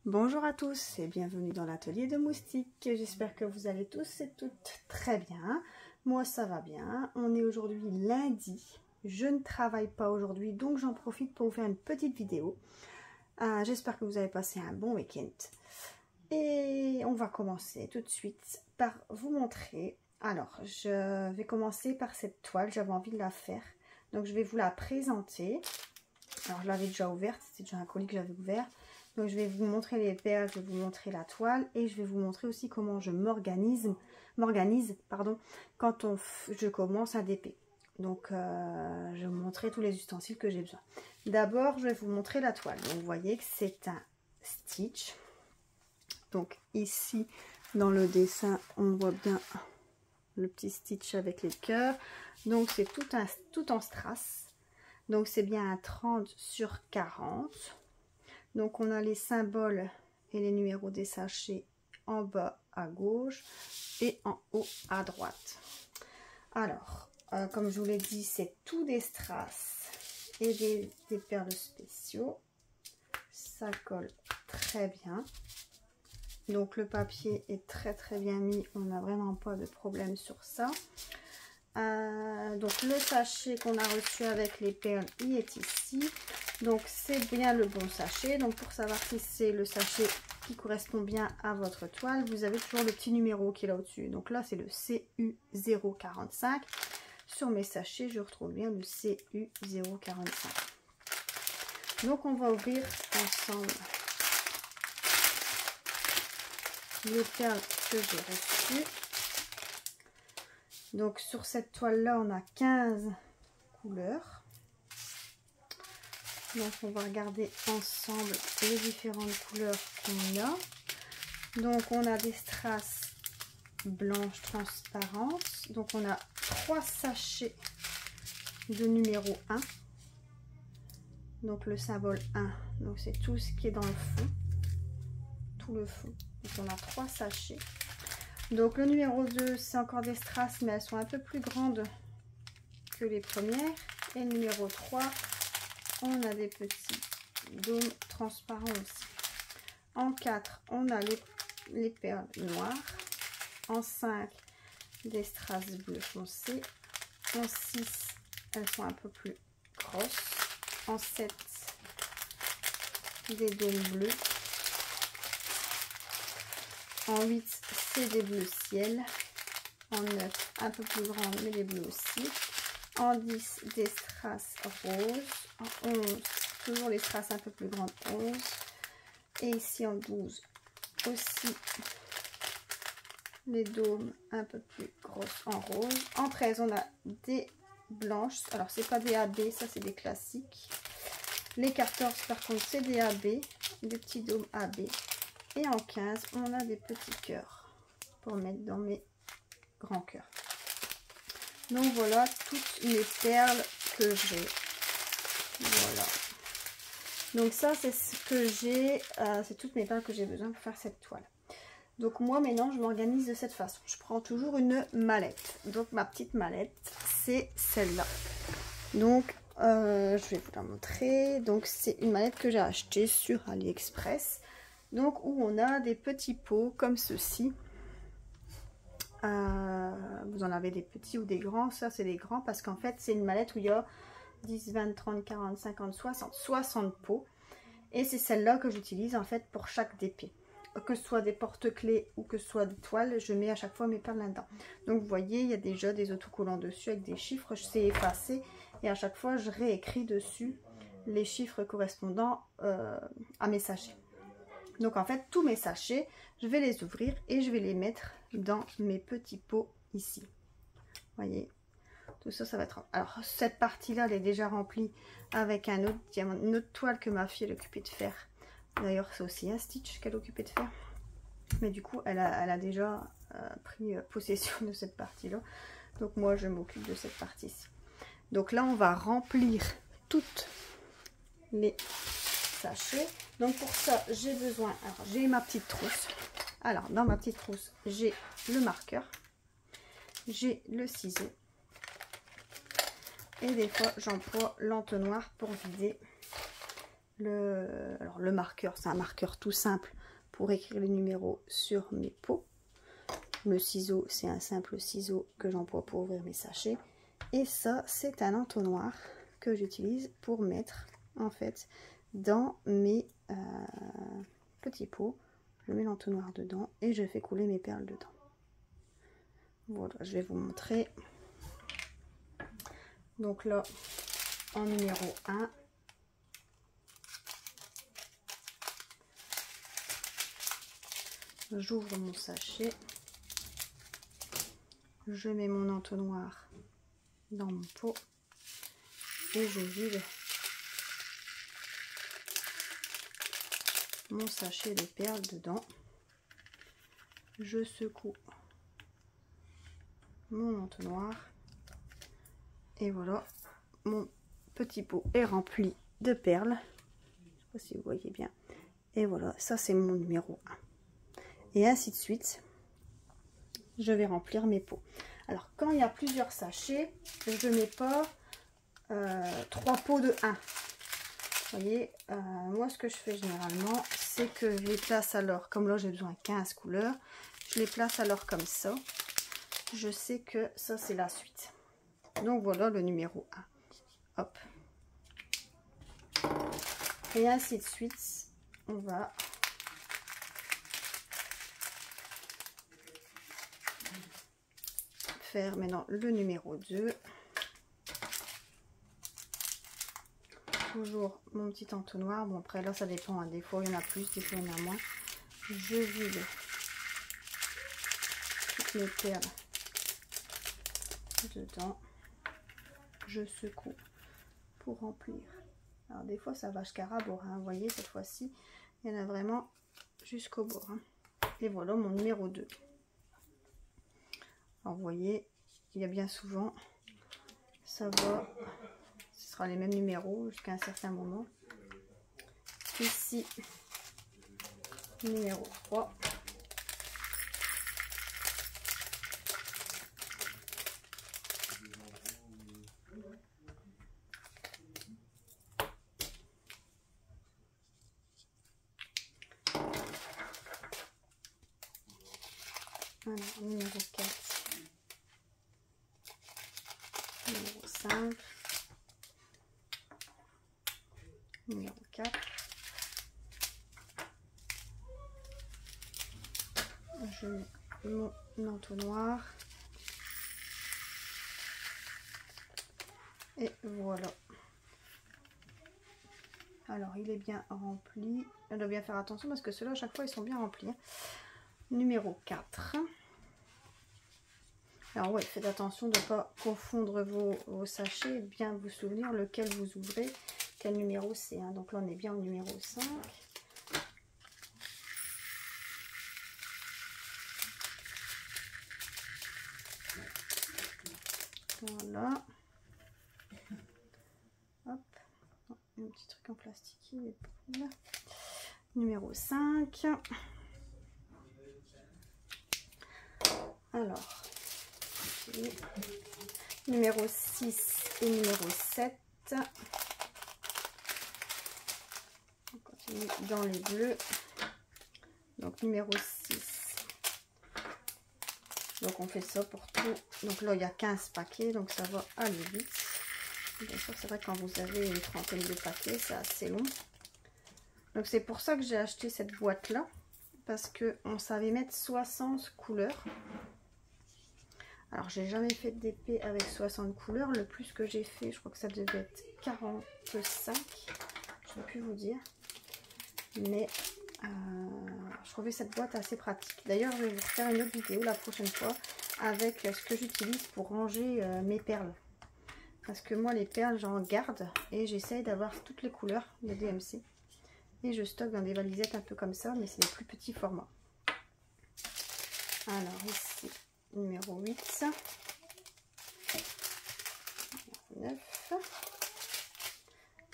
Bonjour à tous et bienvenue dans l'atelier de Moustique. J'espère que vous allez tous et toutes très bien. Moi ça va bien. On est aujourd'hui lundi. Je ne travaille pas aujourd'hui donc j'en profite pour vous faire une petite vidéo. J'espère que vous avez passé un bon week-end. Et on va commencer tout de suite par vous montrer. Alors je vais commencer par cette toile. J'avais envie de la faire. Donc je vais vous la présenter. Alors je l'avais déjà ouverte. C'était déjà un colis que j'avais ouvert. Donc je vais vous montrer les perles, je vais vous montrer la toile et je vais vous montrer aussi comment je m'organise quand je commence à déper. Donc je vais vous montrer tous les ustensiles que j'ai besoin. D'abord je vais vous montrer la toile. Donc vous voyez que c'est un stitch. Donc ici dans le dessin on voit bien le petit stitch avec les cœurs. Donc c'est tout en strass. Donc c'est bien un 30 sur 40. Donc on a les symboles et les numéros des sachets en bas à gauche et en haut à droite. Alors, comme je vous l'ai dit, c'est tout des strass et des perles spéciaux. Ça colle très bien. Donc le papier est très bien mis, on n'a vraiment pas de problème sur ça. Donc le sachet qu'on a reçu avec les perles, il est ici. Donc c'est bien le bon sachet. Donc pour savoir si c'est le sachet qui correspond bien à votre toile, vous avez toujours le petit numéro qui est là au-dessus. Donc là c'est le CU045. Sur mes sachets, je retrouve bien le CU045. Donc on va ouvrir ensemble les perles que j'ai reçues. Donc sur cette toile là on a 15 couleurs. Donc on va regarder ensemble les différentes couleurs qu'on a. Donc on a des strass blanches transparentes. Donc on a 3 sachets de numéro 1. Donc le symbole 1, donc c'est tout ce qui est dans le fond. Tout le fond. Donc on a 3 sachets. Donc le numéro 2 c'est encore des strass mais elles sont un peu plus grandes que les premières. Et le numéro 3 on a des petits dômes transparents aussi. En 4 on a les perles noires. En 5 des strass bleu foncé. En 6 elles sont un peu plus grosses. En 7 des dômes bleus. En 8 c'est des bleus ciel. En 9 un peu plus grandes mais les bleus aussi. En 10 des strass roses. En 11 toujours les strass un peu plus grandes 11. Et ici en 12 aussi les dômes un peu plus grosses en rose. En 13 on a des blanches. Alors c'est pas des AB, ça c'est des classiques. Les 14 par contre c'est des AB, des petits dômes AB. Et en 15 on a des petits cœurs pour mettre dans mes grands cœurs. Donc voilà toutes les perles que j'ai. Voilà. Donc ça c'est ce que j'ai, c'est toutes mes perles que j'ai besoin pour faire cette toile. Donc moi maintenant je m'organise de cette façon. Je prends toujours une mallette. Donc ma petite mallette c'est celle-là. Donc je vais vous la montrer. Donc c'est une mallette que j'ai achetée sur AliExpress. Donc où on a des petits pots comme ceci. Vous en avez des petits ou des grands. Ça c'est des grands parce qu'en fait c'est une mallette où il y a 10, 20, 30, 40, 50, 60 pots. Et c'est celle-là que j'utilise en fait pour chaque dépôt. Que ce soit des porte-clés ou que ce soit des toiles, je mets à chaque fois mes perles là-dedans. Donc vous voyez, il y a déjà des autocollants dessus avec des chiffres. Je sais effacer et à chaque fois je réécris dessus les chiffres correspondant à mes sachets. Donc en fait, tous mes sachets, je vais les ouvrir et je vais les mettre dans mes petits pots ici. Vous voyez, tout ça, ça va être... Alors cette partie-là, elle est déjà remplie avec un autre diamant, une autre toile que ma fille est occupée de faire. D'ailleurs, c'est aussi un stitch qu'elle est occupée de faire. Mais du coup, elle a déjà pris possession de cette partie-là. Donc moi, je m'occupe de cette partie-ci. Donc là, on va remplir toutes les sachets. Donc pour ça, j'ai besoin... Alors, j'ai ma petite trousse. Alors, dans ma petite trousse, j'ai le marqueur. J'ai le ciseau. Et des fois, j'emploie l'entonnoir pour vider alors le marqueur, c'est un marqueur tout simple pour écrire les numéros sur mes pots. Le ciseau, c'est un simple ciseau que j'emploie pour ouvrir mes sachets. Et ça, c'est un entonnoir que j'utilise pour mettre en fait dans mes petits pots. Je mets l'entonnoir dedans et je fais couler mes perles dedans. Voilà, je vais vous montrer. Donc là, en numéro 1, j'ouvre mon sachet, je mets mon entonnoir dans mon pot et je vide mon sachet de perles dedans. Je secoue mon entonnoir et voilà, mon petit pot est rempli de perles. Je ne sais pas si vous voyez bien. Et voilà, ça c'est mon numéro 1. Et ainsi de suite, je vais remplir mes pots. Alors, quand il y a plusieurs sachets, je ne mets pas 3 pots de 1. Vous voyez, moi ce que je fais généralement, c'est que je les place alors, comme là j'ai besoin de 15 couleurs, je les place alors comme ça. Je sais que ça c'est la suite. Donc voilà le numéro 1. Hop. Et ainsi de suite, on va faire maintenant le numéro 2. Toujours mon petit entonnoir. Bon, après là ça dépend, hein. Des fois il y en a plus, des fois il y en a moins. Je vide toutes mes perles dedans. Je secoue pour remplir. Alors des fois ça va jusqu'à ras-bord, hein. Vous voyez, cette fois-ci il y en a vraiment jusqu'au bord, hein. Et voilà mon numéro 2. Alors vous voyez, il y a bien souvent, ça va, ce sera les mêmes numéros jusqu'à un certain moment. Ici, numéro 3. Alors, numéro 4. Numéro 5. Numéro 4. Je mets mon entonnoir. Et voilà. Alors, il est bien rempli. On doit bien faire attention parce que ceux-là, à chaque fois, ils sont bien remplis, hein. Numéro 4. Alors ouais, faites attention de ne pas confondre vos sachets, bien vous souvenir lequel vous ouvrez, quel numéro c'est, hein. Donc là, on est bien au numéro 5. Voilà. Hop. Un petit truc en plastique. Numéro 5. Alors, okay. Numéro 6 et numéro 7. On continue dans les bleus. Donc numéro 6. Donc on fait ça pour tout. Donc là il y a 15 paquets, donc ça va aller vite. Bien sûr, c'est vrai que quand vous avez une trentaine de paquets, c'est assez long. Donc c'est pour ça que j'ai acheté cette boîte là, parce que on savait mettre 60 couleurs. Alors j'ai jamais fait d'épée avec 60 couleurs. Le plus que j'ai fait, je crois que ça devait être 45. Je ne vais plus vous dire. Mais je trouvais cette boîte assez pratique. D'ailleurs, je vais vous faire une autre vidéo la prochaine fois avec ce que j'utilise pour ranger mes perles. Parce que moi, les perles, j'en garde et j'essaye d'avoir toutes les couleurs de DMC. Et je stocke dans des valisettes un peu comme ça, mais c'est des plus petits formats. Alors ici, numéro 8. 9.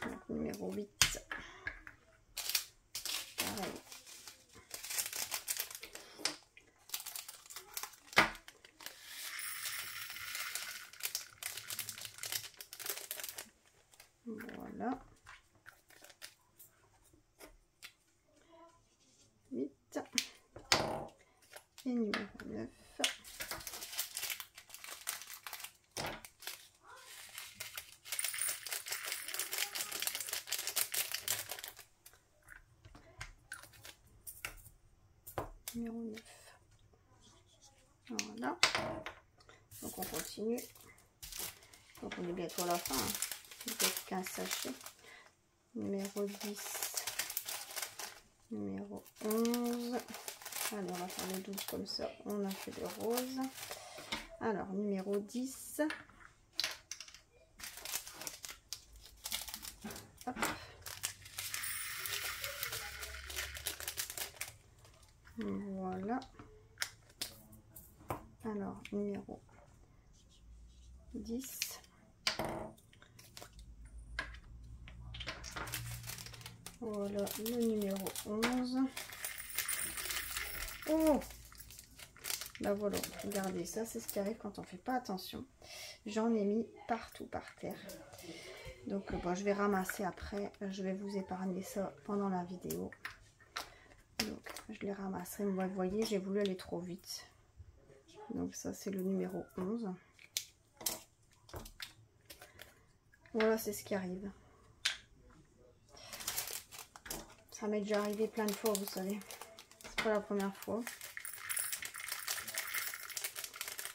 Donc, numéro 8. Pareil. Voilà. Et numéro 9. Numéro 9. Voilà. Donc on continue. Donc on est bientôt à la fin. Hein. Il n'y a plus qu'un sachet. Numéro 10. Numéro 11. Allez, on va faire le 12 comme ça. On a fait le rose. Alors, numéro 10. Hop. Voilà. Alors, numéro 10. Voilà, le numéro 11. Oh! Bah voilà, regardez, ça c'est ce qui arrive quand on fait pas attention. J'en ai mis partout par terre. Donc bon, je vais ramasser après. Je vais vous épargner ça pendant la vidéo. Donc je les ramasserai. Moi, vous voyez, j'ai voulu aller trop vite. Donc ça c'est le numéro 11. Voilà, c'est ce qui arrive. Ça m'est déjà arrivé plein de fois, vous savez. C'est pas la première fois.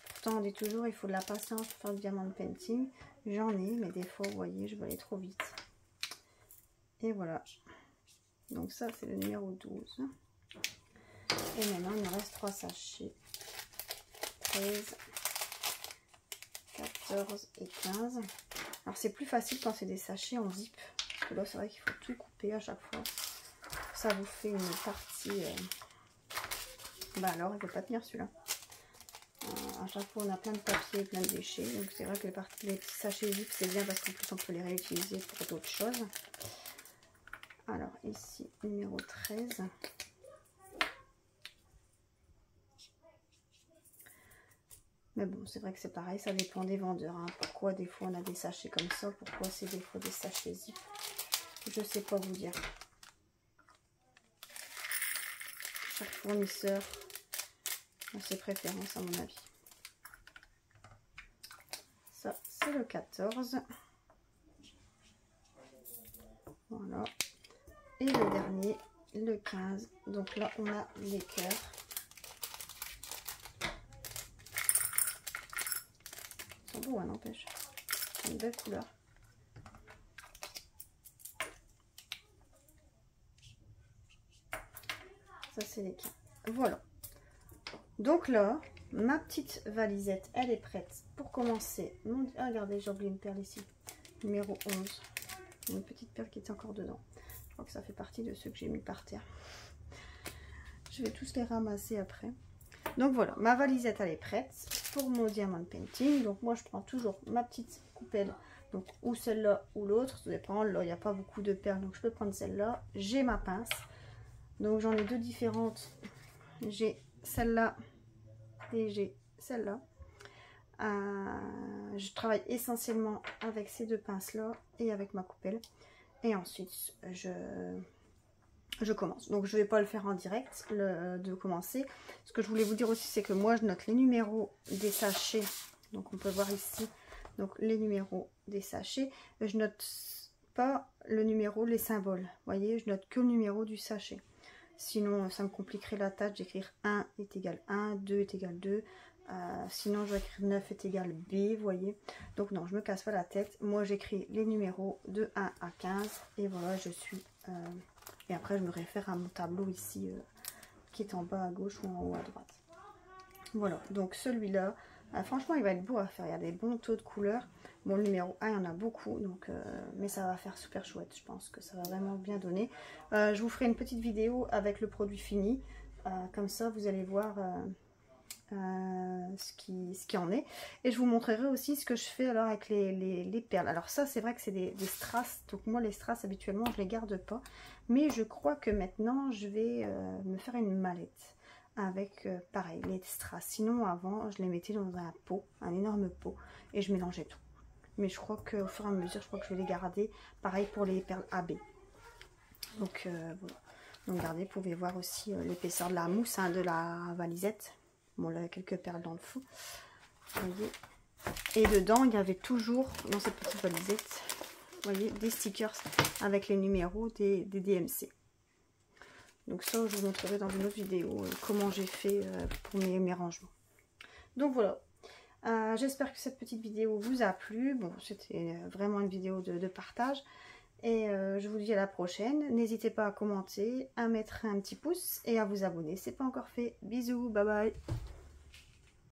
Pourtant, on dit toujours, il faut de la patience pour faire le diamant painting. J'en ai, mais des fois, vous voyez, je vais aller trop vite. Et voilà. Donc ça, c'est le numéro 12. Et maintenant, il me reste 3 sachets. 13, 14 et 15. Alors, c'est plus facile quand c'est des sachets en zip. Parce que là, c'est vrai qu'il faut tout couper à chaque fois. Ça vous fait une partie... Bah alors, il ne peut pas tenir celui-là. À chaque fois, on a plein de papier et plein de déchets. Donc, c'est vrai que les petits sachets zip, c'est bien parce qu'en plus, on peut les réutiliser pour d'autres choses. Alors, ici, numéro 13. Mais bon, c'est vrai que c'est pareil, ça dépend des vendeurs. Hein. Pourquoi des fois, on a des sachets comme ça? Pourquoi c'est des fois des sachets zip? Je sais pas vous dire. Chaque fournisseur a ses préférences à mon avis. Ça, c'est le 14. Voilà. Et le dernier, le 15. Donc là, on a les cœurs. Ils sont beaux, hein, n'empêche. C'est une belle couleur. Ça, c'est les 15. Voilà. Donc là, ma petite valisette, elle est prête pour commencer. Ah, regardez, j'ai oublié une perle ici. Numéro 11. Une petite perle qui est encore dedans. Je crois que ça fait partie de ceux que j'ai mis par terre. Je vais tous les ramasser après. Donc voilà, ma valisette, elle est prête pour mon diamant painting. Donc moi, je prends toujours ma petite coupelle. Donc ou celle-là ou l'autre. Ça dépend. Là, il n'y a pas beaucoup de perles. Donc je peux prendre celle-là. J'ai ma pince. Donc j'en ai deux différentes. J'ai celle-là et j'ai celle-là. Je travaille essentiellement avec ces deux pinces là et avec ma coupelle. Et ensuite je commence. Donc je vais pas le faire en direct de commencer. Ce que je voulais vous dire aussi, c'est que moi je note les numéros des sachets. Donc on peut voir ici donc les numéros des sachets. Je note pas le numéro, les symboles. Vous voyez, je note que le numéro du sachet. Sinon, ça me compliquerait la tâche d'écrire 1 est égal 1, 2 est égal 2. Sinon, je vais écrire 9 est égal B, vous voyez. Donc non, je me casse pas la tête. Moi, j'écris les numéros de 1 à 15. Et voilà, je suis... et après, je me réfère à mon tableau ici, qui est en bas à gauche ou en haut à droite. Voilà, donc celui-là, franchement, il va être beau à faire. Il y a des bons taux de couleurs. Bon, le numéro 1, il y en a beaucoup, donc, mais ça va faire super chouette. Je pense que ça va vraiment bien donner. Je vous ferai une petite vidéo avec le produit fini. Comme ça, vous allez voir ce qui en est. Et je vous montrerai aussi ce que je fais alors avec les perles. Alors ça, c'est vrai que c'est des strass. Donc moi, les strass, habituellement, je les garde pas. Mais je crois que maintenant, je vais me faire une mallette avec, pareil, les strass. Sinon, avant, je les mettais dans un pot, un énorme pot, et je mélangeais tout. Mais je crois qu'au fur et à mesure, je crois que je vais les garder. Pareil pour les perles AB. Donc voilà. Donc regardez, vous pouvez voir aussi l'épaisseur de la mousse, hein, de la valisette. Bon, là, il y a quelques perles dans le fond. Vous voyez. Et dedans, il y avait toujours, dans cette petite valisette, vous voyez, des stickers avec les numéros des DMC. Donc ça, je vous montrerai dans une autre vidéo comment j'ai fait pour mes rangements. Donc voilà. J'espère que cette petite vidéo vous a plu. Bon, c'était vraiment une vidéo de partage. Et je vous dis à la prochaine. N'hésitez pas à commenter, à mettre un petit pouce et à vous abonner si ce n'est pas encore fait. Bisous, bye bye.